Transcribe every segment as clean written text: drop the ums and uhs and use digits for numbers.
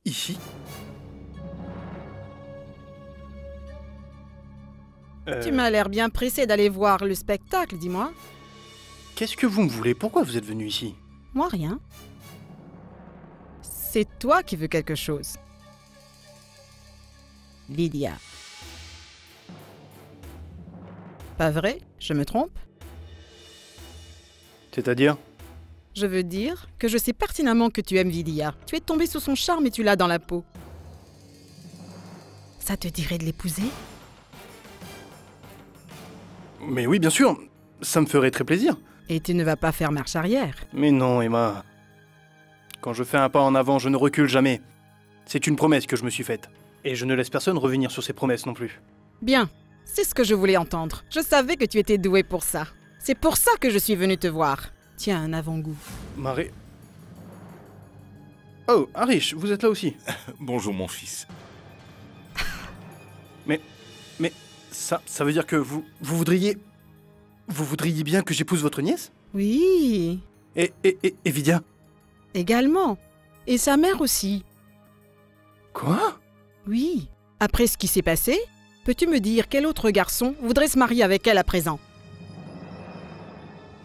ici? Tu m'as l'air bien pressé d'aller voir le spectacle, dis-moi. Qu'est-ce que vous me voulez? Pourquoi vous êtes venu ici? Moi, rien. C'est toi qui veux quelque chose. Lydia. Pas vrai? Je me trompe? C'est-à-dire? Je veux dire que je sais pertinemment que tu aimes Lydia. Tu es tombé sous son charme et tu l'as dans la peau. Ça te dirait de l'épouser? Mais oui, bien sûr. Ça me ferait très plaisir. Et tu ne vas pas faire marche arrière. Mais non, Emma. Quand je fais un pas en avant, je ne recule jamais. C'est une promesse que je me suis faite. Et je ne laisse personne revenir sur ces promesses non plus. Bien, c'est ce que je voulais entendre. Je savais que tu étais doué pour ça. C'est pour ça que je suis venue te voir. Tiens, un avant-goût. Marie... Oh, Arish, vous êtes là aussi. Bonjour mon fils. Mais ça veut dire que vous voudriez... Vous voudriez bien que j'épouse votre nièce? Oui, Et Vidia? également. Et sa mère aussi. Quoi? Oui. Après ce qui s'est passé, peux-tu me dire quel autre garçon voudrait se marier avec elle à présent?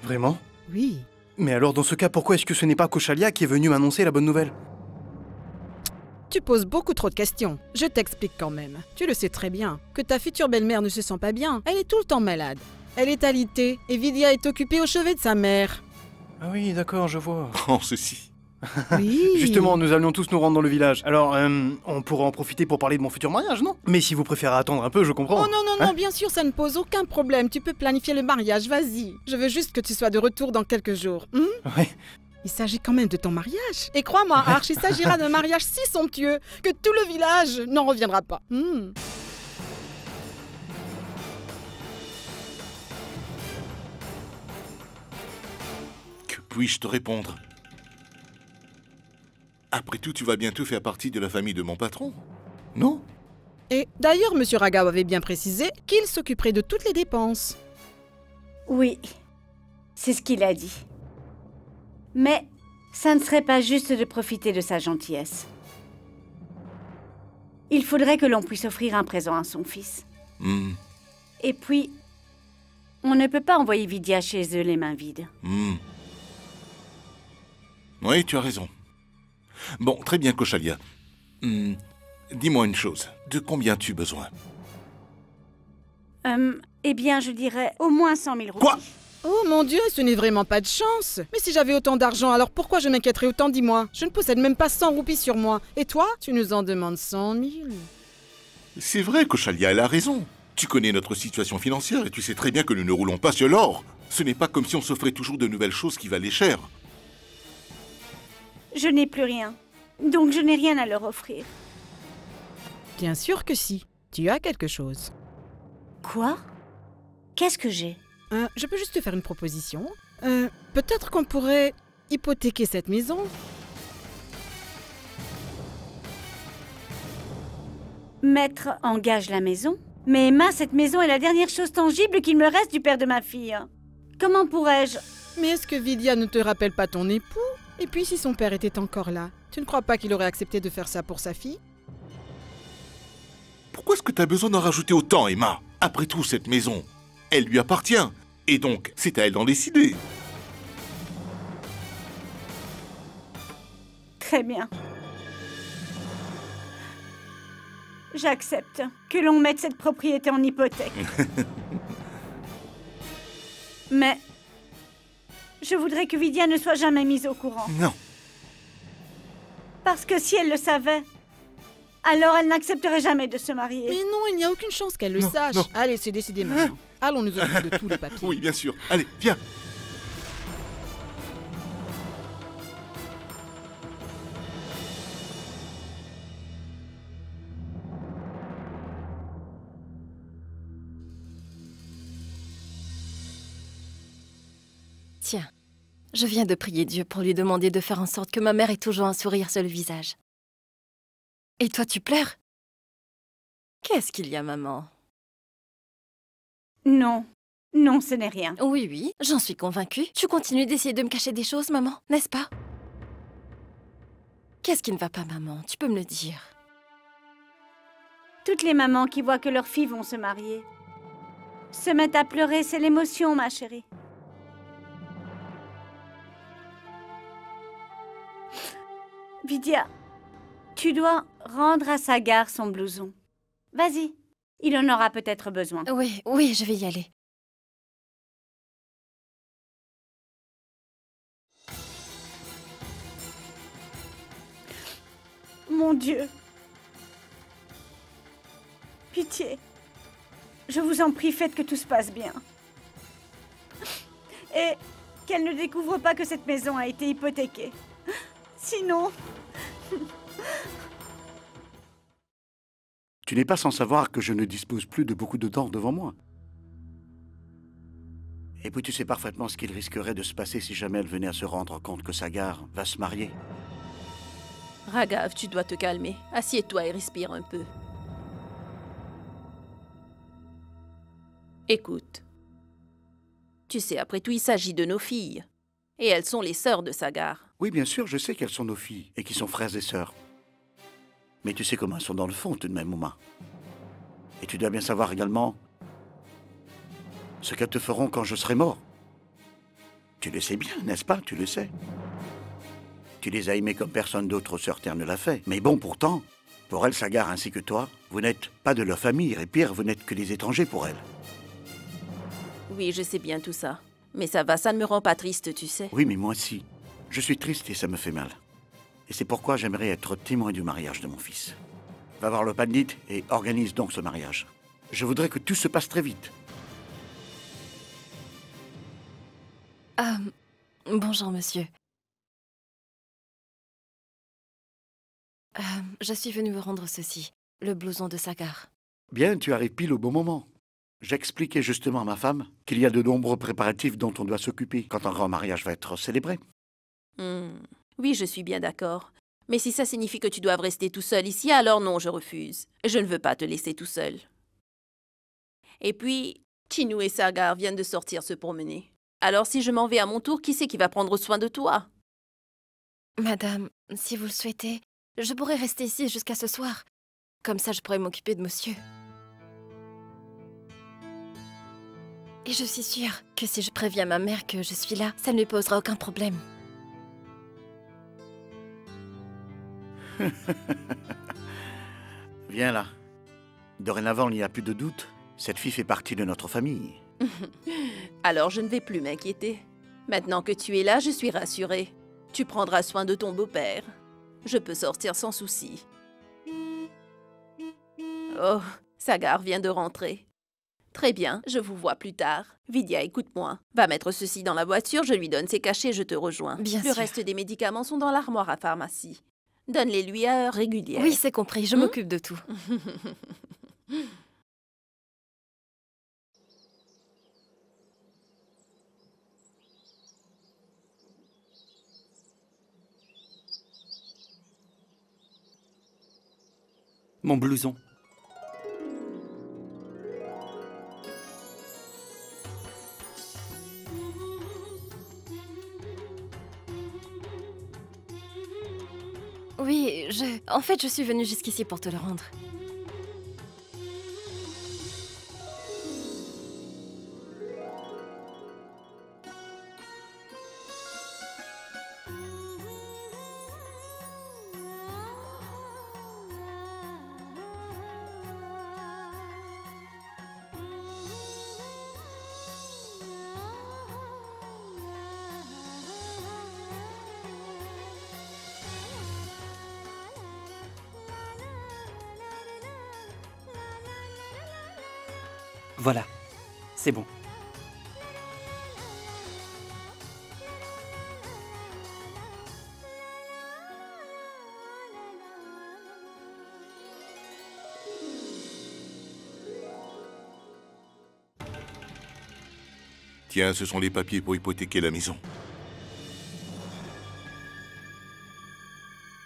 Vraiment? Oui. Mais alors dans ce cas, pourquoi est-ce que ce n'est pas Koshalia qui est venu m'annoncer la bonne nouvelle? Tu poses beaucoup trop de questions. Je t'explique quand même. Tu le sais très bien, que ta future belle-mère ne se sent pas bien. Elle est tout le temps malade. Elle est alitée et Vidia est occupée au chevet de sa mère. Ah oui, d'accord, je vois. Oh, ceci. Oui. Justement, nous allions tous nous rendre dans le village. Alors, on pourra en profiter pour parler de mon futur mariage, non? Mais si vous préférez attendre un peu, je comprends. Oh non, non, non, bien sûr, ça ne pose aucun problème. Tu peux planifier le mariage, vas-y. Je veux juste que tu sois de retour dans quelques jours. Ouais. Il s'agit quand même de ton mariage. Et crois-moi, Arch, il s'agira d'un mariage si somptueux que tout le village n'en reviendra pas. Que puis-je te répondre? Après tout, tu vas bientôt faire partie de la famille de mon patron, non? Et d'ailleurs, Monsieur Ragao avait bien précisé qu'il s'occuperait de toutes les dépenses. Oui, c'est ce qu'il a dit. Mais ça ne serait pas juste de profiter de sa gentillesse. Il faudrait que l'on puisse offrir un présent à son fils. Et puis, on ne peut pas envoyer Vidia chez eux les mains vides. Oui, tu as raison. Bon, très bien, Koshalia. Dis-moi une chose. De combien as-tu besoin? Eh bien, je dirais au moins 100 000 roupies. Quoi? Oh mon Dieu, ce n'est vraiment pas de chance. Mais si j'avais autant d'argent, alors pourquoi je m'inquiéterais autant, dis-moi? Je ne possède même pas 100 roupies sur moi. Et toi, tu nous en demandes 100 000. C'est vrai, Koshalia, elle a raison. Tu connais notre situation financière et tu sais très bien que nous ne roulons pas sur l'or. Ce n'est pas comme si on s'offrait toujours de nouvelles choses qui valaient cher. Je n'ai plus rien. Donc je n'ai rien à leur offrir. Bien sûr que si. Tu as quelque chose. Quoi? Qu'est-ce que j'ai? Je peux juste te faire une proposition. Peut-être qu'on pourrait hypothéquer cette maison. Mettre en gage la maison? Mais Emma, cette maison est la dernière chose tangible qu'il me reste du père de ma fille. Comment pourrais-je? Mais est-ce que Vidia ne te rappelle pas ton époux? Et puis si son père était encore là, tu ne crois pas qu'il aurait accepté de faire ça pour sa fille? Pourquoi est-ce que tu as besoin d'en rajouter autant, Emma? Après tout, cette maison, elle lui appartient. Et donc, c'est à elle d'en décider. Très bien. J'accepte que l'on mette cette propriété en hypothèque. Mais je voudrais que Vidia ne soit jamais mise au courant. Non. Parce que si elle le savait, alors elle n'accepterait jamais de se marier. Mais non, il n'y a aucune chance qu'elle le Non, sache. non. Allez, c'est décidé maintenant. Allons nous occuper de tous les papiers. Oui, bien sûr. Allez, viens. Tiens, je viens de prier Dieu pour lui demander de faire en sorte que ma mère ait toujours un sourire sur le visage. Et toi, tu pleures? Qu'est-ce qu'il y a, maman? Non, non, ce n'est rien. Oui, oui, j'en suis convaincue. Tu continues d'essayer de me cacher des choses, maman, n'est-ce pas? Qu'est-ce qui ne va pas, maman? Tu peux me le dire. Toutes les mamans qui voient que leurs filles vont se marier se mettent à pleurer, c'est l'émotion, ma chérie. Vidya, tu dois rendre à Sagar son blouson. Vas-y, il en aura peut-être besoin. Oui, je vais y aller. Mon Dieu. Pitié. Je vous en prie, faites que tout se passe bien. Et qu'elle ne découvre pas que cette maison a été hypothéquée. Sinon... Tu n'es pas sans savoir que je ne dispose plus de beaucoup de temps devant moi. Et puis tu sais parfaitement ce qu'il risquerait de se passer si jamais elle venait à se rendre compte que Sagar va se marier. Raghav, tu dois te calmer. Assieds-toi et respire un peu. Écoute. Tu sais, après tout, il s'agit de nos filles. Et elles sont les sœurs de Sagar. Oui, bien sûr, je sais qu'elles sont nos filles et qu'ils sont frères et sœurs. Mais tu sais comment elles sont dans le fond tout de même, Uma. Et tu dois bien savoir également ce qu'elles te feront quand je serai mort. Tu le sais bien, n'est-ce pas? Tu le sais. Tu les as aimées comme personne d'autre sur Terre ne l'a fait. Mais bon, pourtant, pour elles, Sagar ainsi que toi, vous n'êtes pas de leur famille. Et pire, vous n'êtes que des étrangers pour elles. Oui, je sais bien tout ça. Mais ça va, ça ne me rend pas triste, tu sais. Oui, mais moi aussi. Je suis triste et ça me fait mal. Et c'est pourquoi j'aimerais être témoin du mariage de mon fils. Va voir le pandit et organise donc ce mariage. Je voudrais que tout se passe très vite. Bonjour, monsieur. Je suis venue vous rendre ceci, le blouson de Sagar. Bien, tu arrives pile au bon moment. J'expliquais justement à ma femme qu'il y a de nombreux préparatifs dont on doit s'occuper quand un grand mariage va être célébré. Oui, je suis bien d'accord. Mais si ça signifie que tu dois rester tout seul ici, alors non, je refuse. Je ne veux pas te laisser tout seul. Et puis, Chinu et Sagar viennent de sortir se promener. Alors si je m'en vais à mon tour, qui c'est qui va prendre soin de toi? Madame, si vous le souhaitez, je pourrais rester ici jusqu'à ce soir. Comme ça, je pourrais m'occuper de monsieur. Et je suis sûre que si je préviens ma mère que je suis là, ça ne lui posera aucun problème. Viens là. Dorénavant, il n'y a plus de doute. Cette fille fait partie de notre famille. Alors je ne vais plus m'inquiéter. Maintenant que tu es là, je suis rassurée. Tu prendras soin de ton beau-père. Je peux sortir sans souci. Oh, Sagar vient de rentrer. Très bien, je vous vois plus tard. Vidya, écoute-moi. Va mettre ceci dans la voiture, je lui donne ses cachets, je te rejoins. Bien Le sûr. reste des médicaments sont dans l'armoire à pharmacie. Donne-les lui à heure régulière. Oui, c'est compris, je m'occupe de tout. Mon blouson. Oui, En fait, je suis venue jusqu'ici pour te le rendre. Voilà, c'est bon. Tiens, ce sont les papiers pour hypothéquer la maison.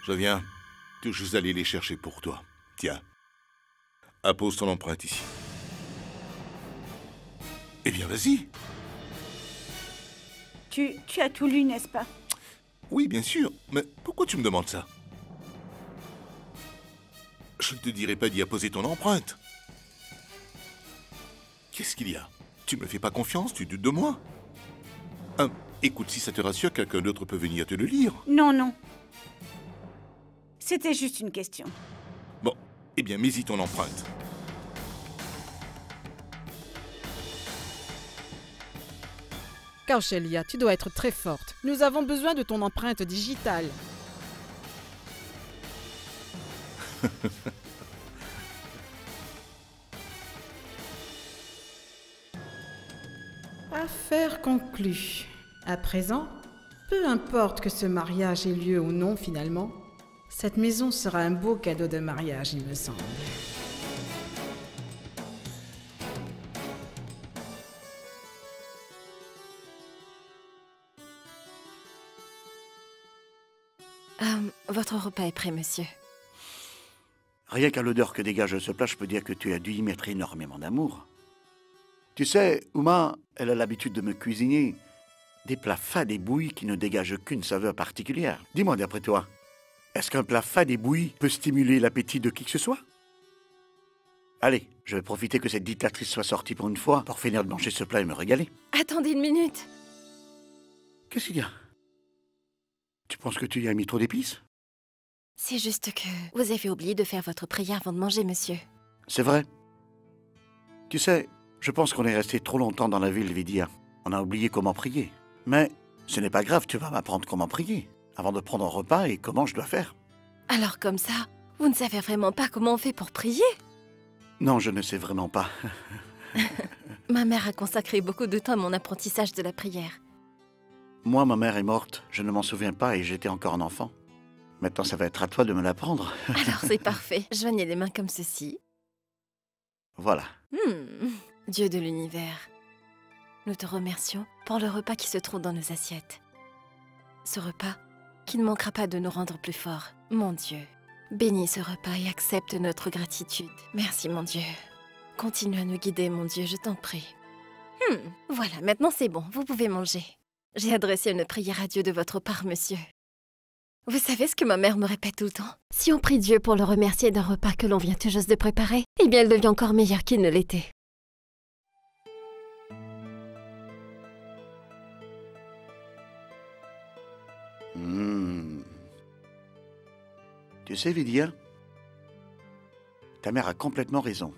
Je viens tout juste aller les chercher pour toi. Tiens, appose ton empreinte ici. Eh bien, vas-y. Tu as tout lu, n'est-ce pas? Oui, bien sûr. Mais pourquoi tu me demandes ça? Je ne te dirai pas d'y apposer ton empreinte. Qu'est-ce qu'il y a? Tu me fais pas confiance? Tu doutes de moi? Écoute, si ça te rassure, quelqu'un d'autre peut venir te le lire. Non, non. C'était juste une question. Bon, eh bien, mets-y ton empreinte. Kaushaliya, tu dois être très forte. Nous avons besoin de ton empreinte digitale. Affaire conclue. À présent, peu importe que ce mariage ait lieu ou non finalement, cette maison sera un beau cadeau de mariage, il me semble. Votre repas est prêt, monsieur. Rien qu'à l'odeur que dégage ce plat, je peux dire que tu as dû y mettre énormément d'amour. Tu sais, Uma, elle a l'habitude de me cuisiner des plats fades et bouillis qui ne dégagent qu'une saveur particulière. Dis-moi, d'après toi, est-ce qu'un plat fade et bouilli peut stimuler l'appétit de qui que ce soit? Allez, je vais profiter que cette dictatrice soit sortie pour une fois pour finir de manger ce plat et me régaler. Attendez une minute. Qu'est-ce qu'il y a? Tu penses que tu y as mis trop d'épices? C'est juste que vous avez oublié de faire votre prière avant de manger, monsieur. C'est vrai. Tu sais, je pense qu'on est resté trop longtemps dans la ville, Vidya. On a oublié comment prier. Mais ce n'est pas grave, tu vas m'apprendre comment prier, avant de prendre un repas et comment je dois faire. Alors comme ça, vous ne savez vraiment pas comment on fait pour prier? Non, je ne sais vraiment pas. Ma mère a consacré beaucoup de temps à mon apprentissage de la prière. Moi, ma mère est morte, je ne m'en souviens pas et j'étais encore un enfant. Maintenant, ça va être à toi de me l'apprendre. Alors c'est parfait. Joignez les mains comme ceci. Voilà. Dieu de l'univers, nous te remercions pour le repas qui se trouve dans nos assiettes. Ce repas qui ne manquera pas de nous rendre plus forts. Mon Dieu, bénis ce repas et accepte notre gratitude. Merci, mon Dieu. Continue à nous guider, mon Dieu, je t'en prie. Voilà, maintenant c'est bon, vous pouvez manger. J'ai adressé une prière à Dieu de votre part, monsieur. Vous savez ce que ma mère me répète tout le temps? Si on prie Dieu pour le remercier d'un repas que l'on vient tout juste de préparer, eh bien, il devient encore meilleur qu'il ne l'était. Tu sais, Vidya, ta mère a complètement raison.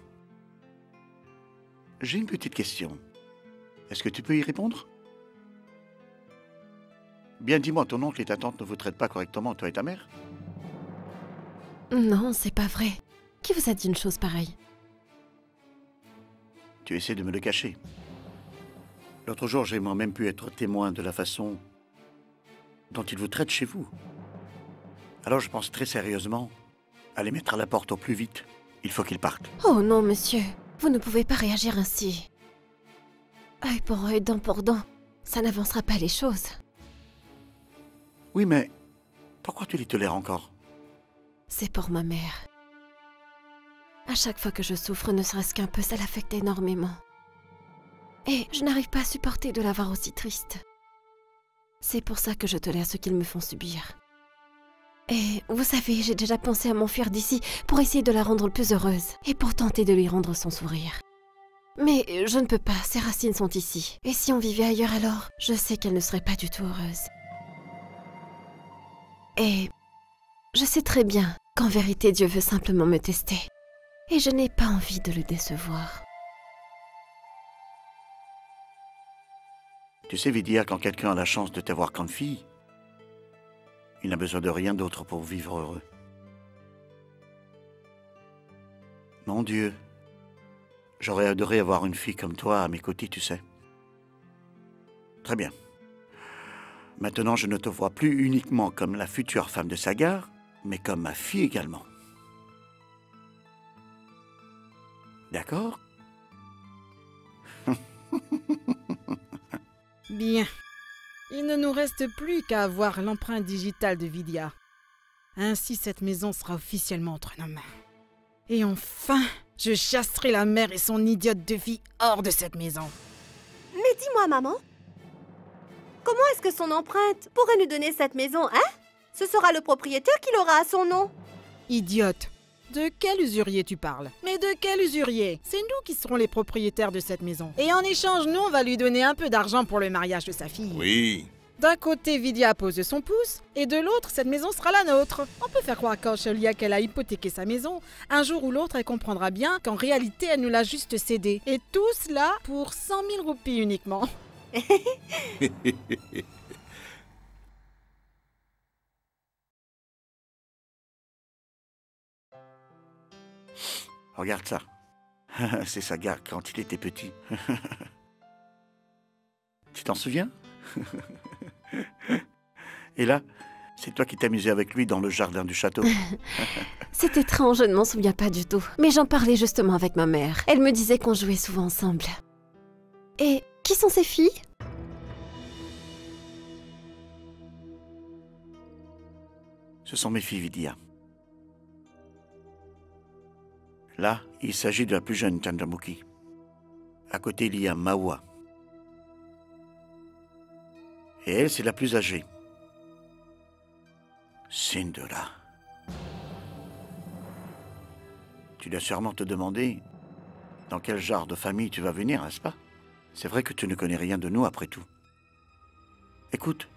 J'ai une petite question. Est-ce que tu peux y répondre? Bien, dis-moi, ton oncle et ta tante ne vous traitent pas correctement, toi et ta mère? Non, c'est pas vrai. Qui vous a dit une chose pareille? Tu essaies de me le cacher. L'autre jour, j'ai moi-même pu être témoin de la façon dont ils vous traitent chez vous. Alors je pense très sérieusement à les mettre à la porte au plus vite. Il faut qu'ils partent. Oh non, monsieur. Vous ne pouvez pas réagir ainsi. Œil pour œil, dent pour dent. Ça n'avancera pas les choses. Oui, mais pourquoi tu les tolères encore? C'est pour ma mère. À chaque fois que je souffre, ne serait-ce qu'un peu, ça l'affecte énormément. Et je n'arrive pas à supporter de la voir aussi triste. C'est pour ça que je tolère ce qu'ils me font subir. Et vous savez, j'ai déjà pensé à m'enfuir d'ici pour essayer de la rendre plus heureuse et pour tenter de lui rendre son sourire. Mais je ne peux pas, ses racines sont ici. Et si on vivait ailleurs alors, je sais qu'elle ne serait pas du tout heureuse. Et je sais très bien qu'en vérité, Dieu veut simplement me tester. Et je n'ai pas envie de le décevoir. Tu sais, Vidya, quand quelqu'un a la chance de t'avoir comme fille, il n'a besoin de rien d'autre pour vivre heureux. Mon Dieu, j'aurais adoré avoir une fille comme toi à mes côtés, tu sais. Très bien. Maintenant, je ne te vois plus uniquement comme la future femme de Sagar, mais comme ma fille également. D'accord? Bien. Il ne nous reste plus qu'à avoir l'empreinte digitale de Vidya. Ainsi, cette maison sera officiellement entre nos mains. Et enfin, je chasserai la mère et son idiote de fille hors de cette maison. Mais dis-moi, maman, comment est-ce que son empreinte pourrait nous donner cette maison, hein? Ce sera le propriétaire qui l'aura à son nom. Idiote. De quel usurier tu parles? Mais de quel usurier? C'est nous qui serons les propriétaires de cette maison. Et en échange, nous, on va lui donner un peu d'argent pour le mariage de sa fille. Oui. D'un côté, Vidya pose son pouce, et de l'autre, cette maison sera la nôtre. On peut faire croire à Kausalya qu'elle a hypothéqué sa maison. Un jour ou l'autre, elle comprendra bien qu'en réalité, elle nous l'a juste cédée. Et tout cela pour 100 000 roupies uniquement. Regarde ça. C'est Sagar quand il était petit. Tu t'en souviens? Et là, c'est toi qui t'amusais avec lui dans le jardin du château. C'est étrange, je ne m'en souviens pas du tout. Mais j'en parlais justement avec ma mère. Elle me disait qu'on jouait souvent ensemble. Et qui sont ces filles? Ce sont mes filles, Vidya. Là, il s'agit de la plus jeune Chandramukhi. À côté, il y a Mawa. Et elle, c'est la plus âgée. Sindhura. Tu dois sûrement te demander dans quel genre de famille tu vas venir, n'est-ce pas? C'est vrai que tu ne connais rien de nous après tout. Écoute,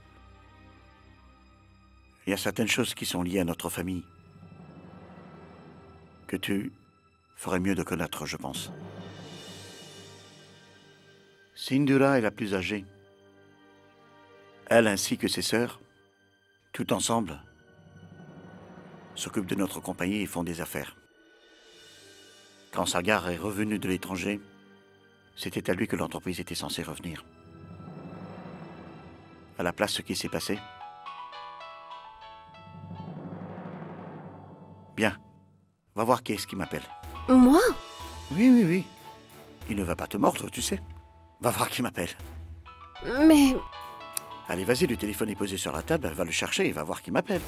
il y a certaines choses qui sont liées à notre famille que tu ferais mieux de connaître, je pense. Sindhura est la plus âgée. Elle ainsi que ses sœurs, tout ensemble, s'occupent de notre compagnie et font des affaires. Quand Sagar est revenu de l'étranger, c'était à lui que l'entreprise était censée revenir. À la place, ce qui s'est passé. Bien, va voir qui est-ce qui m'appelle. Moi? Oui. Il ne va pas te mordre, tu sais. Va voir qui m'appelle. Mais... Allez, vas-y, le téléphone est posé sur la table, va le chercher et va voir qui m'appelle.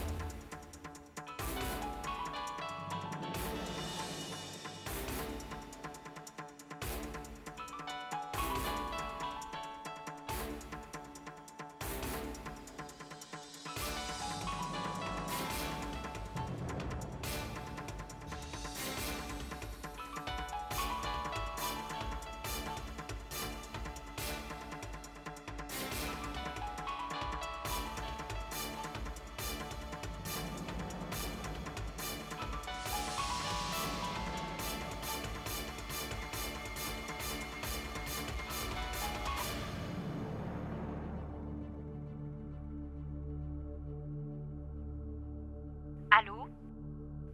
Allô?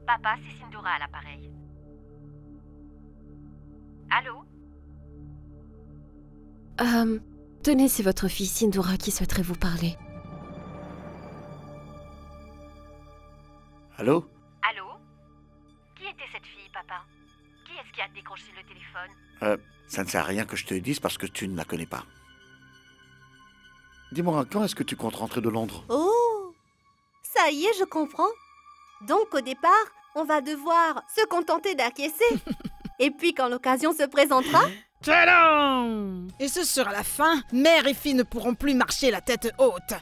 Papa, c'est Sindhura à l'appareil. Allô? Tenez, c'est votre fille Sindhura qui souhaiterait vous parler. Allô? Allô? Qui était cette fille, papa? Qui est-ce qui a décroché le téléphone? Ça ne sert à rien que je te le dise parce que tu ne la connais pas. Dis-moi, quand est-ce que tu comptes rentrer de Londres? Oh! Ça y est, je comprends. Donc, au départ, on va devoir se contenter d'acquiescer. Et puis, quand l'occasion se présentera... Tadam! Et ce sera la fin. Mère et fille ne pourront plus marcher la tête haute.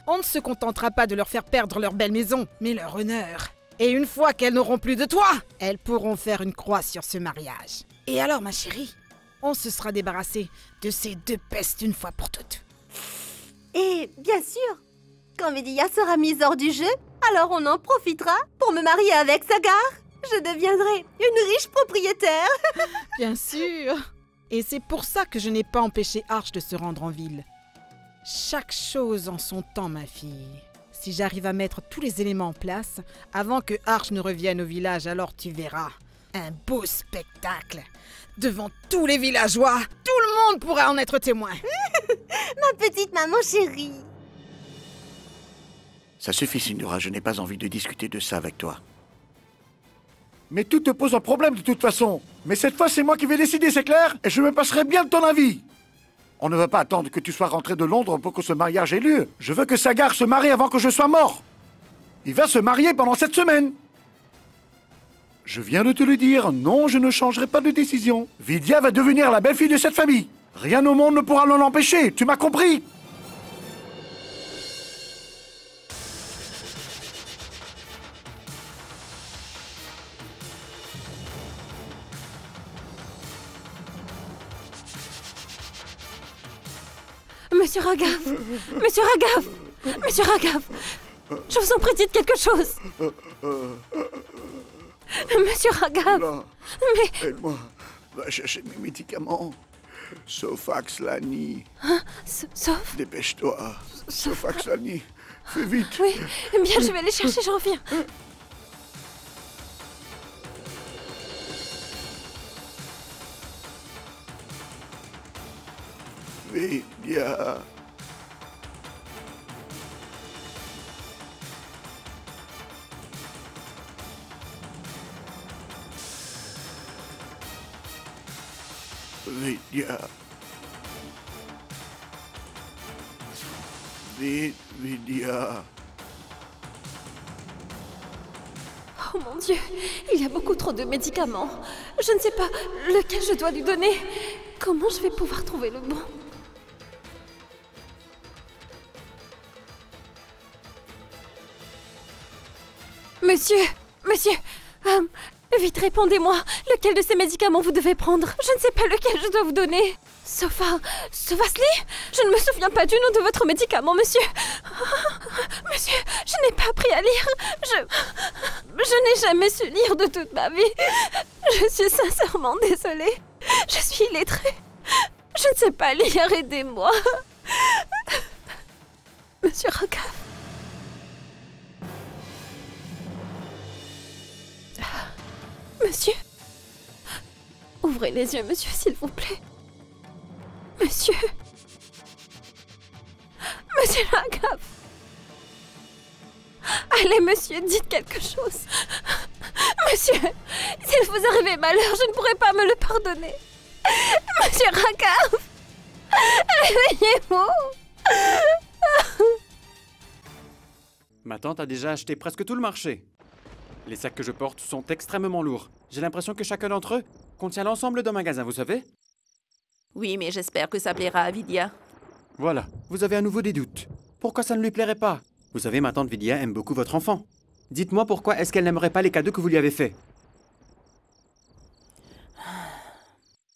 On ne se contentera pas de leur faire perdre leur belle maison, mais leur honneur. Et une fois qu'elles n'auront plus de toi, elles pourront faire une croix sur ce mariage. Et alors, ma chérie, on se sera débarrassé de ces deux pestes une fois pour toutes. Et bien sûr, quand Vidya sera mise hors du jeu, alors on en profitera pour me marier avec Sagar. Je deviendrai une riche propriétaire. Bien sûr. Et c'est pour ça que je n'ai pas empêché Arch de se rendre en ville. Chaque chose en son temps, ma fille. Si j'arrive à mettre tous les éléments en place, avant que Arch ne revienne au village, alors tu verras. Un beau spectacle. Devant tous les villageois, tout le monde pourra en être témoin. Ma petite maman chérie. Ça suffit, Sindhura, je n'ai pas envie de discuter de ça avec toi. Mais tout te pose un problème de toute façon. Mais cette fois, c'est moi qui vais décider, c'est clair? Et je me passerai bien de ton avis. On ne va pas attendre que tu sois rentré de Londres pour que ce mariage ait lieu. Je veux que Sagar se marie avant que je sois mort. Il va se marier pendant cette semaine. Je viens de te le dire, non, je ne changerai pas de décision. Vidya va devenir la belle-fille de cette famille. Rien au monde ne pourra l'en empêcher, tu m'as compris? Monsieur Raghav! Monsieur Raghav! Monsieur Raghav! Je vous en prie, dites quelque chose! Monsieur Raghav! Non. Mais... Aide-moi. Va chercher mes médicaments. Sofax Lani. Hein? Sauf? Dépêche-toi. Sofax Lani. Fais vite. Oui, bien, je vais les chercher, je reviens. Vidya. Vidya. Vidya. Oh mon Dieu, il y a beaucoup trop de médicaments. Je ne sais pas lequel je dois lui donner. Comment je vais pouvoir trouver le bon? Monsieur, vite répondez-moi. Lequel de ces médicaments vous devez prendre? Je ne sais pas lequel je dois vous donner. Sofasli? Je ne me souviens pas du nom de votre médicament, monsieur. Monsieur, je n'ai pas appris à lire. Je n'ai jamais su lire de toute ma vie. Je suis sincèrement désolée. Je suis illettrée. Je ne sais pas lire, aidez-moi. Monsieur Raghav. Monsieur. Ouvrez les yeux, monsieur, s'il vous plaît. Monsieur. Monsieur Raghav. Allez, monsieur, dites quelque chose. Monsieur, s'il vous arrivait malheur, je ne pourrais pas me le pardonner. Monsieur Raghav. Réveillez-vous. Ma tante a déjà acheté presque tout le marché. Les sacs que je porte sont extrêmement lourds. J'ai l'impression que chacun d'entre eux contient l'ensemble d'un magasin, vous savez? Oui, mais j'espère que ça plaira à Vidya. Voilà, vous avez à nouveau des doutes. Pourquoi ça ne lui plairait pas? Vous savez, ma tante Vidya aime beaucoup votre enfant. Dites-moi pourquoi est-ce qu'elle n'aimerait pas les cadeaux que vous lui avez faits?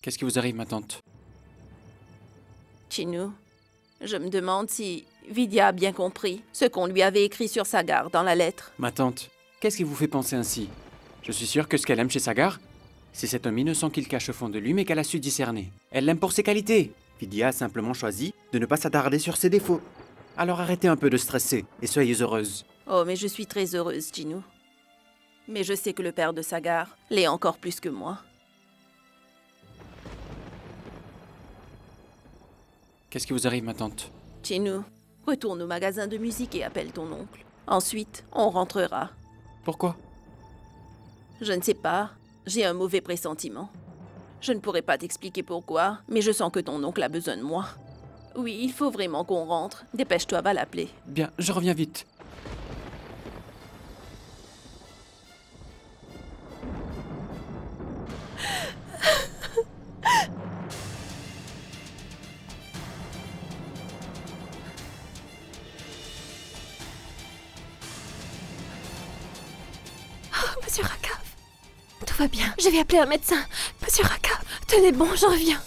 Qu'est-ce qui vous arrive, ma tante? Chinu, je me demande si Vidya a bien compris ce qu'on lui avait écrit sur Sagar dans la lettre. Ma tante, qu'est-ce qui vous fait penser ainsi? Je suis sûr que ce qu'elle aime chez Sagar, c'est cet homme innocent qu'il cache au fond de lui, mais qu'elle a su discerner. Elle l'aime pour ses qualités. Vidya a simplement choisi de ne pas s'attarder sur ses défauts. Alors arrêtez un peu de stresser et soyez heureuse. Oh, mais je suis très heureuse, Chinu. Mais je sais que le père de Sagar l'est encore plus que moi. Qu'est-ce qui vous arrive, ma tante? Chinu, retourne au magasin de musique et appelle ton oncle. Ensuite, on rentrera. Pourquoi? Je ne sais pas. J'ai un mauvais pressentiment. Je ne pourrais pas t'expliquer pourquoi, mais je sens que ton oncle a besoin de moi. Oui, il faut vraiment qu'on rentre. Dépêche-toi, va l'appeler. Bien, je reviens vite. Oh, monsieur Raghav. Tout va bien, je vais appeler un médecin. Monsieur Raghav, tenez bon, j'en reviens.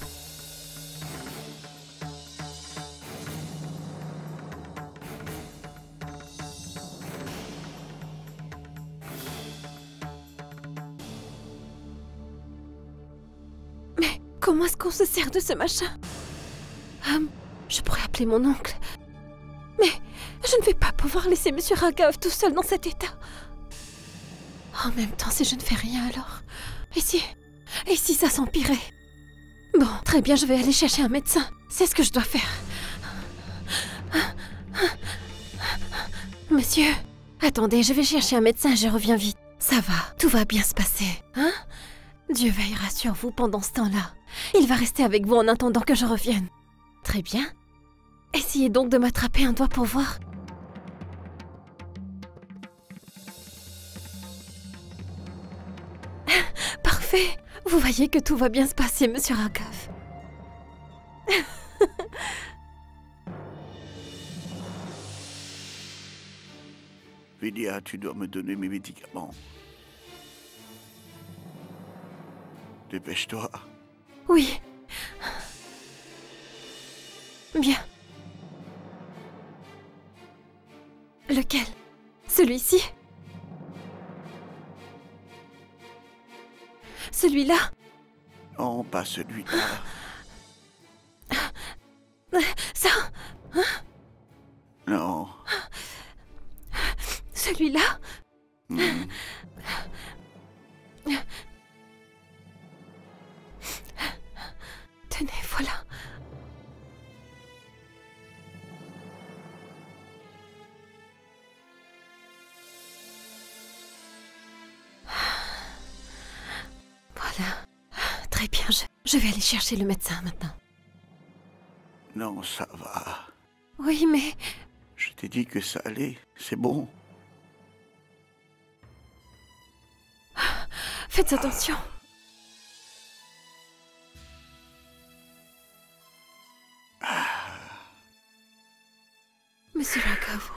Mais comment est-ce qu'on se sert de ce machin? Je pourrais appeler mon oncle. Mais je ne vais pas pouvoir laisser monsieur Raghav tout seul dans cet état. En même temps, si je ne fais rien alors... Et si ça s'empirait? Bon, très bien, je vais aller chercher un médecin. C'est ce que je dois faire. Monsieur, attendez, je vais chercher un médecin, je reviens vite. Ça va, tout va bien se passer, hein? Dieu veillera sur vous pendant ce temps-là. Il va rester avec vous en attendant que je revienne. Très bien. Essayez donc de m'attraper un doigt pour voir. Parfait. Vous voyez que tout va bien se passer, monsieur Raghav. Vidya, tu dois me donner mes médicaments. Dépêche-toi. Oui. Bien. Lequel? Celui-ci? Celui-là? Non, pas celui-là. Ça? Hein? Non. Celui-là? Tenez, voilà. Voilà. Très bien, je vais aller chercher le médecin maintenant. Non, ça va. Oui, mais... Je t'ai dit que ça allait, c'est bon. Faites attention. Monsieur Raghav,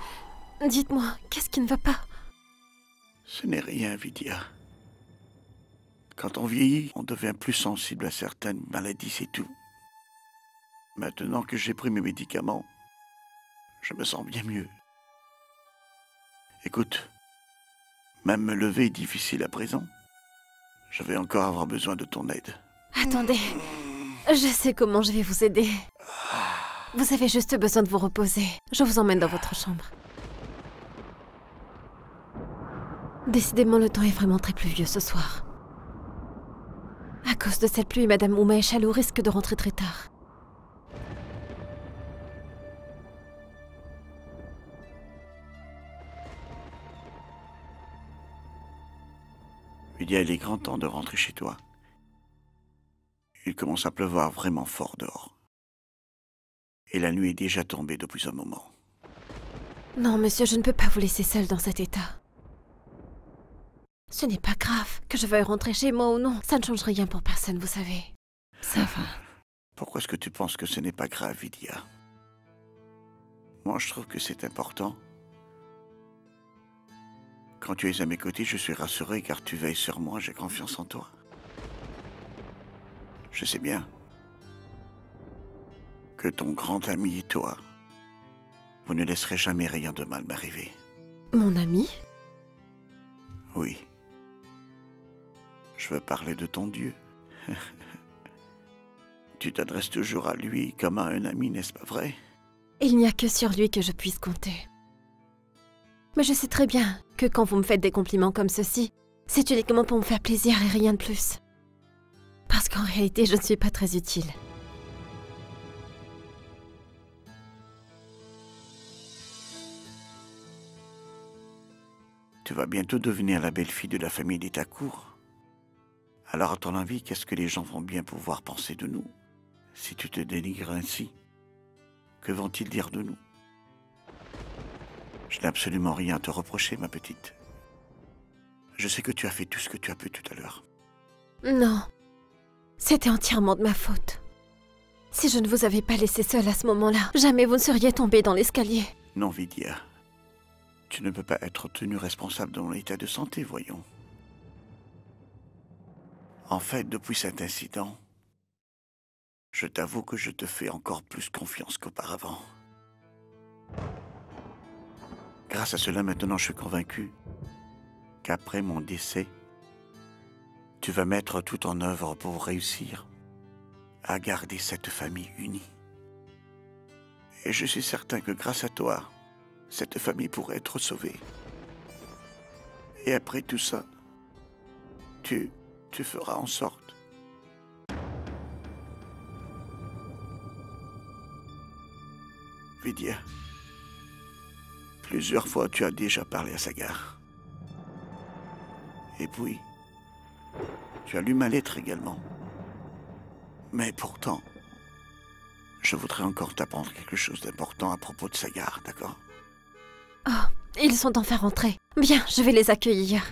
dites-moi, qu'est-ce qui ne va pas? Ce n'est rien, Vidya. Quand on vieillit, on devient plus sensible à certaines maladies, c'est tout. Maintenant que j'ai pris mes médicaments, je me sens bien mieux. Écoute, même me lever est difficile à présent. Je vais encore avoir besoin de ton aide. Attendez, je sais comment je vais vous aider. Vous avez juste besoin de vous reposer. Je vous emmène dans votre chambre. Décidément, le temps est vraiment très pluvieux ce soir. À cause de cette pluie, Madame Ouma et Chalou risquent de rentrer très tard. Vidya, il est grand temps de rentrer chez toi. Il commence à pleuvoir vraiment fort dehors. Et la nuit est déjà tombée depuis un moment. Non, monsieur, je ne peux pas vous laisser seul dans cet état. Ce n'est pas grave que je veuille rentrer chez moi ou non. Ça ne change rien pour personne, vous savez. Ça va. Pourquoi est-ce que tu penses que ce n'est pas grave, Vidya? Moi, je trouve que c'est important. Quand tu es à mes côtés, je suis rassuré car tu veilles sur moi, j'ai confiance en toi. Je sais bien que ton grand ami et toi, vous ne laisserez jamais rien de mal m'arriver. Mon ami? Oui. Je veux parler de ton Dieu. Tu t'adresses toujours à lui comme à un ami, n'est-ce pas vrai? Il n'y a que sur lui que je puisse compter. Mais je sais très bien que quand vous me faites des compliments comme ceci, c'est uniquement pour me faire plaisir et rien de plus. Parce qu'en réalité, je ne suis pas très utile. Tu vas bientôt devenir la belle-fille de la famille des Thakur. Alors, à ton avis, qu'est-ce que les gens vont bien pouvoir penser de nous, si tu te dénigres ainsi? Que vont-ils dire de nous? Je n'ai absolument rien à te reprocher, ma petite. Je sais que tu as fait tout ce que tu as pu tout à l'heure. Non, c'était entièrement de ma faute. Si je ne vous avais pas laissé seule à ce moment-là, jamais vous ne seriez tombée dans l'escalier. Non, Vidya. Tu ne peux pas être tenu responsable de mon état de santé, voyons. En fait, depuis cet incident, je t'avoue que je te fais encore plus confiance qu'auparavant. Grâce à cela, maintenant, je suis convaincu qu'après mon décès, tu vas mettre tout en œuvre pour réussir à garder cette famille unie. Et je suis certain que grâce à toi, cette famille pourrait être sauvée. Et après tout ça, tu feras en sorte. Vidya, plusieurs fois tu as déjà parlé à Sagar. Et puis, tu as lu ma lettre également. Mais pourtant, je voudrais encore t'apprendre quelque chose d'important à propos de Sagar, d'accord? Oh, ils sont enfin rentrés. Bien, je vais les accueillir.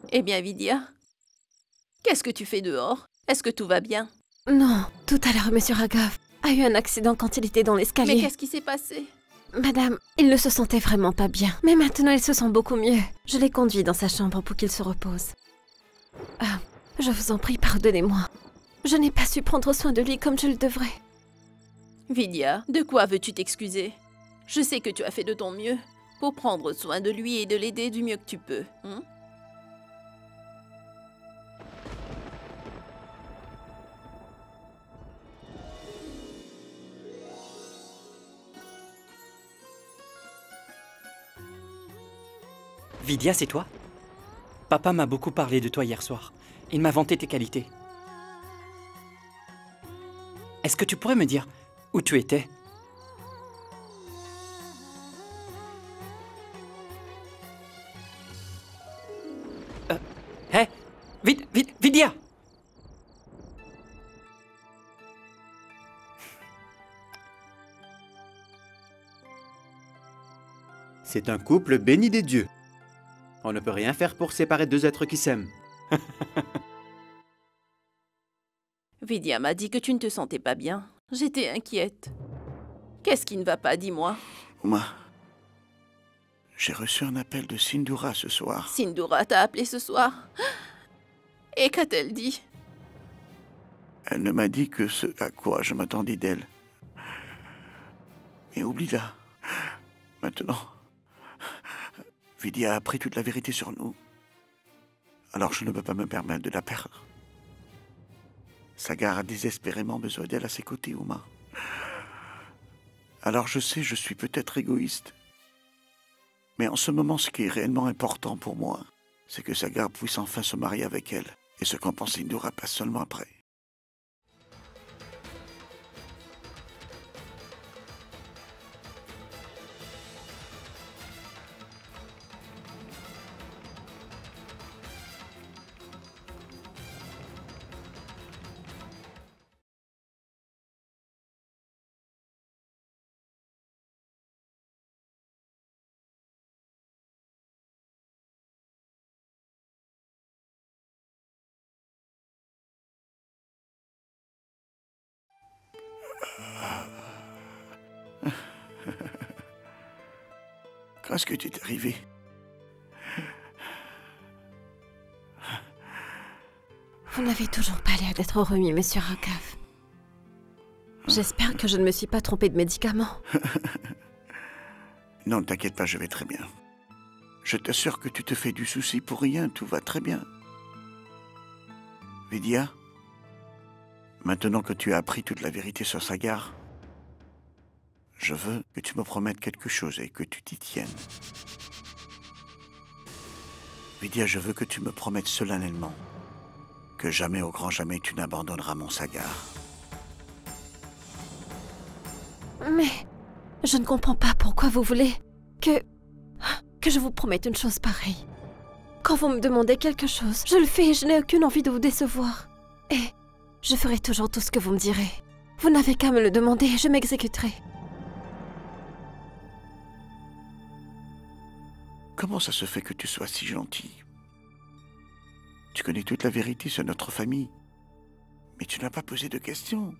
Eh bien, Vidya, qu'est-ce que tu fais dehors? Est-ce que tout va bien? Non, tout à l'heure, monsieur Raghav. a eu un accident quand il était dans l'escalier. Mais qu'est-ce qui s'est passé? Madame, il ne se sentait vraiment pas bien. Mais maintenant, il se sent beaucoup mieux. Je l'ai conduit dans sa chambre pour qu'il se repose. Ah, je vous en prie, pardonnez-moi. Je n'ai pas su prendre soin de lui comme je le devrais. Vidya, de quoi veux-tu t'excuser? Je sais que tu as fait de ton mieux pour prendre soin de lui et de l'aider du mieux que tu peux. Hein? Vidya, c'est toi? Papa m'a beaucoup parlé de toi hier soir. Il m'a vanté tes qualités. Est-ce que tu pourrais me dire où tu étais? Hé, Vidya! C'est un couple béni des dieux. On ne peut rien faire pour séparer deux êtres qui s'aiment. Vidya m'a dit que tu ne te sentais pas bien. J'étais inquiète. Qu'est-ce qui ne va pas, dis-moi? Uma, j'ai reçu un appel de Sindhura ce soir. Sindhura t'a appelé ce soir? Et qu'a-t-elle dit? Elle ne m'a dit que ce à quoi je m'attendais d'elle. Mais oublie-la. Maintenant, Vidya a appris toute la vérité sur nous. Alors je ne peux pas me permettre de la perdre. Sagar a désespérément besoin d'elle à ses côtés, Uma. Alors je sais, je suis peut-être égoïste. Mais en ce moment, ce qui est réellement important pour moi, c'est que Sagar puisse enfin se marier avec elle. Et ce qu'en pense Sindhura pas seulement après. Qu'est-ce que tu t'es arrivé? Vous n'avez toujours pas l'air d'être remis, monsieur Rakav. J'espère que je ne me suis pas trompée de médicament. Non, ne t'inquiète pas, je vais très bien. Je t'assure que tu te fais du souci pour rien, tout va très bien. Vidya, maintenant que tu as appris toute la vérité sur Sagar, je veux que tu me promettes quelque chose et que tu t'y tiennes. Vidya, je veux que tu me promettes solennellement que jamais, au grand jamais, tu n'abandonneras mon Sagar. Mais je ne comprends pas pourquoi vous voulez que je vous promette une chose pareille. Quand vous me demandez quelque chose, je le fais et je n'ai aucune envie de vous décevoir. Et je ferai toujours tout ce que vous me direz. Vous n'avez qu'à me le demander et je m'exécuterai. Comment ça se fait que tu sois si gentil? Tu connais toute la vérité sur notre famille, mais tu n'as pas posé de questions.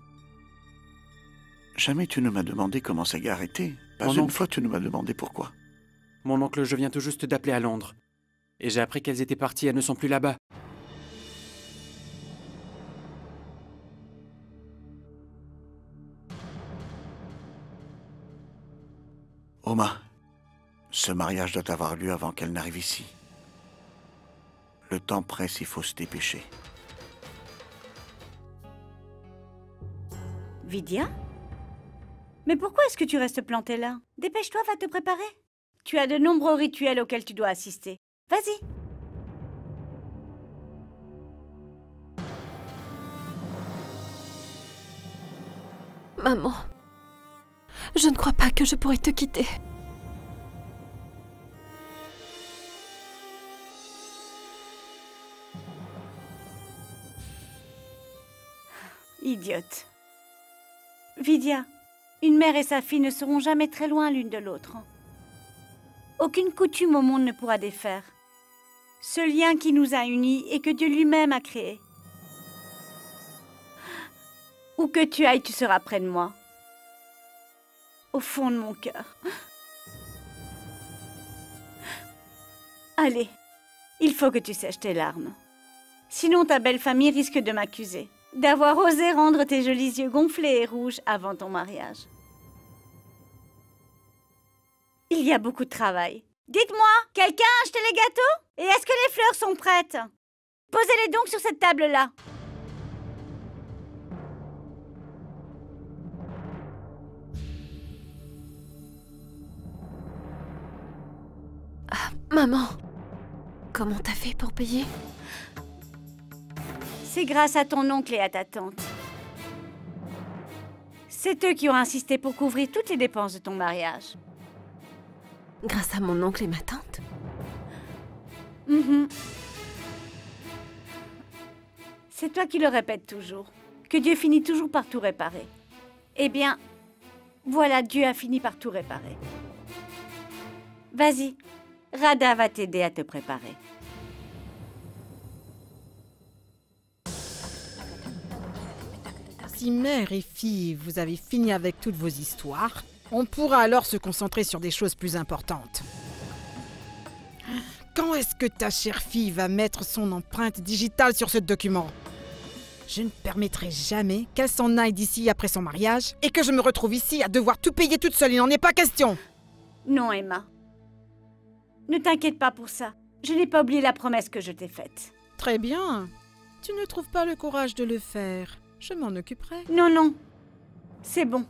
Jamais tu ne m'as demandé comment Sagar était. Pas une fois tu ne m'as demandé pourquoi. Mon oncle, je viens tout juste d'appeler à Londres. Et j'ai appris qu'elles étaient parties, elles ne sont plus là-bas. Uma, ce mariage doit avoir lieu avant qu'elle n'arrive ici. Le temps presse, il faut se dépêcher. Vidya? Mais pourquoi est-ce que tu restes planté là? Dépêche-toi, va te préparer. Tu as de nombreux rituels auxquels tu dois assister. Vas-y. Maman, je ne crois pas que je pourrais te quitter. Idiote. Vidya, une mère et sa fille ne seront jamais très loin l'une de l'autre. Aucune coutume au monde ne pourra défaire ce lien qui nous a unis et que Dieu lui-même a créé. Où Où que tu ailles, tu seras près de moi. Au fond de mon cœur. Allez, il faut que tu sèches tes larmes. Sinon ta belle famille risque de m'accuser d'avoir osé rendre tes jolis yeux gonflés et rouges avant ton mariage. Il y a beaucoup de travail. Dites-moi, quelqu'un a acheté les gâteaux? Et est-ce que les fleurs sont prêtes? Posez-les donc sur cette table-là. Ah, maman, comment t'as fait pour payer? C'est grâce à ton oncle et à ta tante. C'est eux qui ont insisté pour couvrir toutes les dépenses de ton mariage. Grâce à mon oncle et ma tante? C'est toi qui le répètes toujours, que Dieu finit toujours par tout réparer. Eh bien, voilà, Dieu a fini par tout réparer. Vas-y, Radha va t'aider à te préparer. Si mère et fille, vous avez fini avec toutes vos histoires, on pourra alors se concentrer sur des choses plus importantes. Quand est-ce que ta chère fille va mettre son empreinte digitale sur ce document? Je ne permettrai jamais qu'elle s'en aille d'ici après son mariage et que je me retrouve ici à devoir tout payer toute seule. Il n'en est pas question. Non, Emma. Ne t'inquiète pas pour ça. Je n'ai pas oublié la promesse que je t'ai faite. Très bien. Tu ne trouves pas le courage de le faire. Je m'en occuperai. Non, non. C'est bon.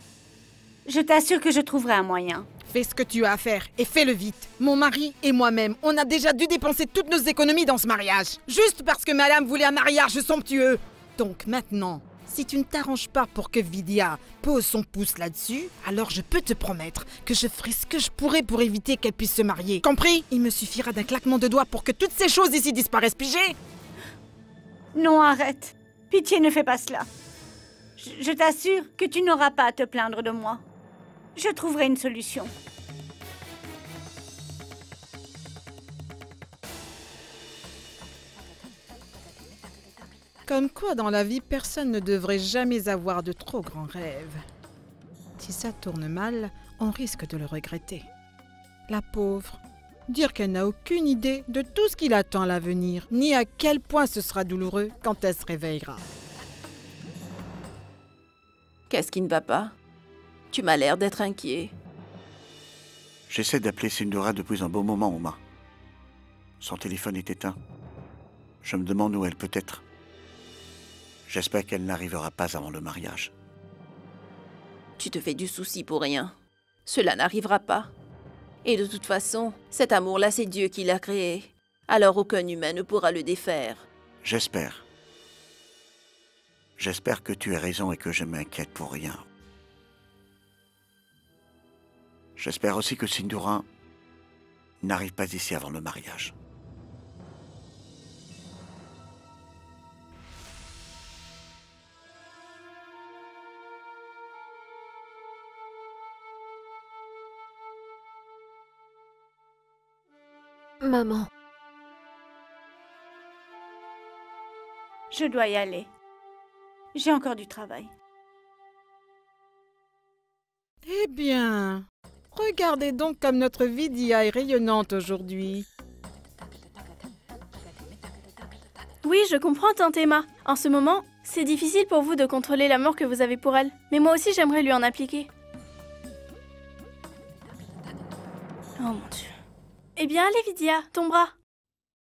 Je t'assure que je trouverai un moyen. Fais ce que tu as à faire et fais-le vite. Mon mari et moi-même, on a déjà dû dépenser toutes nos économies dans ce mariage. Juste parce que madame voulait un mariage somptueux. Donc maintenant, si tu ne t'arranges pas pour que Vidya pose son pouce là-dessus, alors je peux te promettre que je ferai ce que je pourrai pour éviter qu'elle puisse se marier. Compris? Il me suffira d'un claquement de doigts pour que toutes ces choses ici disparaissent, pigé? Non, arrête. Pitié, ne fais pas cela. Je t'assure que tu n'auras pas à te plaindre de moi. Je trouverai une solution. Comme quoi, dans la vie, personne ne devrait jamais avoir de trop grands rêves. Si ça tourne mal, on risque de le regretter. La pauvre, dire qu'elle n'a aucune idée de tout ce qui l'attend à l'avenir, ni à quel point ce sera douloureux quand elle se réveillera. Qu'est-ce qui ne va pas? Tu m'as l'air d'être inquiet. J'essaie d'appeler Sindura depuis un bon moment, Uma. Son téléphone est éteint. Je me demande où elle peut être. J'espère qu'elle n'arrivera pas avant le mariage. Tu te fais du souci pour rien. Cela n'arrivera pas. Et de toute façon, cet amour-là, c'est Dieu qui l'a créé. Alors aucun humain ne pourra le défaire. J'espère. J'espère que tu as raison et que je m'inquiète pour rien. J'espère aussi que Sindura n'arrive pas ici avant le mariage. Maman. Je dois y aller. J'ai encore du travail. Eh bien, regardez donc comme notre Vidya est rayonnante aujourd'hui. Oui, je comprends, tante Emma. En ce moment, c'est difficile pour vous de contrôler l'amour que vous avez pour elle. Mais moi aussi, j'aimerais lui en appliquer. Oh mon Dieu. Eh bien, allez, Vidya, ton bras.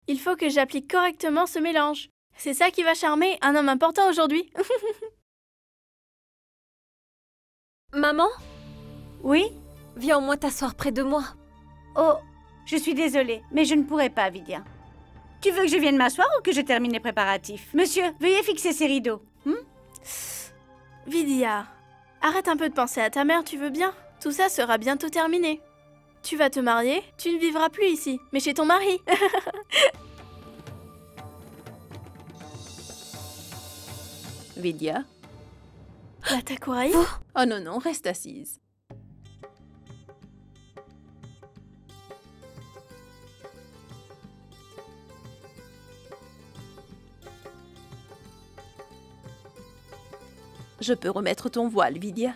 Il faut que j'applique correctement ce mélange. C'est ça qui va charmer un homme important aujourd'hui. Maman? Oui? Viens au moins t'asseoir près de moi. Oh, je suis désolée, mais je ne pourrai pas, Vidya. Tu veux que je vienne m'asseoir ou que je termine les préparatifs? Monsieur, veuillez fixer ces rideaux. Vidya, arrête un peu de penser à ta mère, tu veux bien? Tout ça sera bientôt terminé. Tu vas te marier, tu ne vivras plus ici, mais chez ton mari. Vidya? La Thakouraï? Oh non, non, reste assise. Je peux remettre ton voile, Vidya.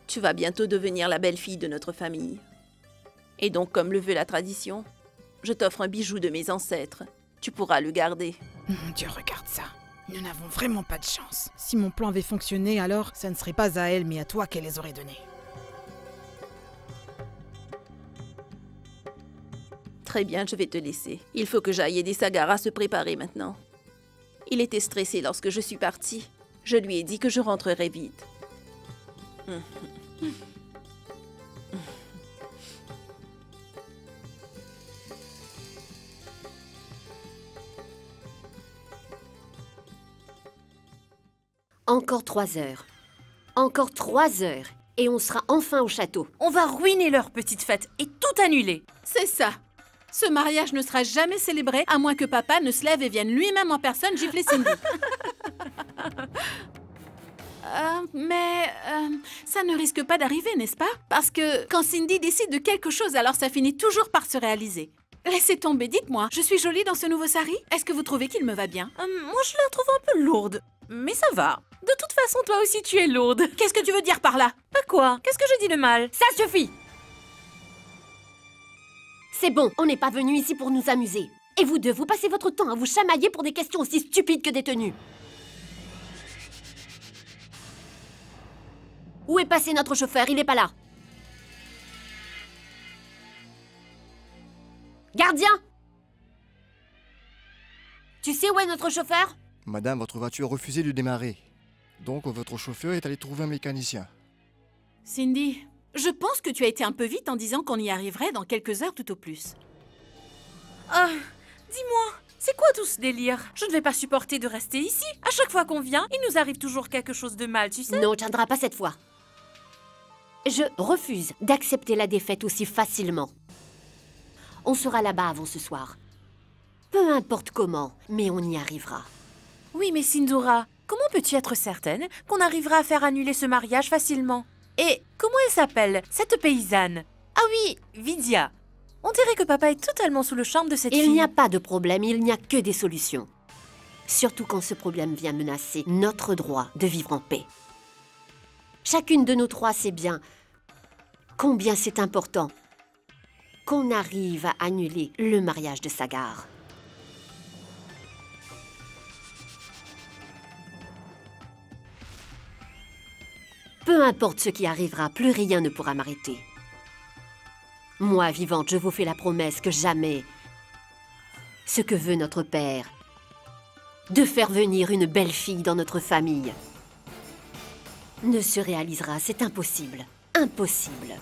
Tu vas bientôt devenir la belle-fille de notre famille. Et donc, comme le veut la tradition, je t'offre un bijou de mes ancêtres. Tu pourras le garder. Mon Dieu, regarde ça. Nous n'avons vraiment pas de chance. Si mon plan avait fonctionné, alors ça ne serait pas à elle, mais à toi qu'elle les aurait donnés. Très bien, je vais te laisser. Il faut que j'aille aider Sagar à se préparer maintenant. Il était stressé lorsque je suis partie. Je lui ai dit que je rentrerai vite. Encore 3 heures. Encore 3 heures. Et on sera enfin au château. On va ruiner leur petite fête et tout annuler. C'est ça. Ce mariage ne sera jamais célébré à moins que papa ne se lève et vienne lui-même en personne gifler Cindy. Mais ça ne risque pas d'arriver, n'est-ce pas? Parce que quand Cindy décide de quelque chose, alors ça finit toujours par se réaliser. Laissez tomber, dites-moi, je suis jolie dans ce nouveau sari? Est-ce que vous trouvez qu'il me va bien? Moi, je la trouve un peu lourde. Mais ça va. De toute façon, toi aussi, tu es lourde. Qu'est-ce que tu veux dire par là? Pas quoi? Qu'est-ce que je dis de mal? Ça suffit! C'est bon, on n'est pas venu ici pour nous amuser. Et vous deux, vous passez votre temps à vous chamailler pour des questions aussi stupides que des tenues. Où est passé notre chauffeur? Il n'est pas là. Gardien! Tu sais où est notre chauffeur? Madame, votre voiture a refusé de démarrer. Donc, votre chauffeur est allé trouver un mécanicien. Cindy, je pense que tu as été un peu vite en disant qu'on y arriverait dans quelques heures tout au plus. Ah, dis-moi, c'est quoi tout ce délire? Je ne vais pas supporter de rester ici. À chaque fois qu'on vient, il nous arrive toujours quelque chose de mal, tu sais? Non, on ne tiendra pas cette fois. Je refuse d'accepter la défaite aussi facilement. On sera là-bas avant ce soir. Peu importe comment, mais on y arrivera. Oui, mais Sindhura, comment peux-tu être certaine qu'on arrivera à faire annuler ce mariage facilement? Et comment elle s'appelle, cette paysanne? Ah oui, Vidya. On dirait que papa est totalement sous le charme de cette fille. Il n'y a pas de problème, il n'y a que des solutions. Surtout quand ce problème vient menacer notre droit de vivre en paix. Chacune de nous trois sait bien combien c'est important qu'on arrive à annuler le mariage de Sagar. Peu importe ce qui arrivera, plus rien ne pourra m'arrêter. Moi, vivante, je vous fais la promesse que jamais ce que veut notre père, de faire venir une belle fille dans notre famille, ne se réalisera. C'est impossible. Impossible.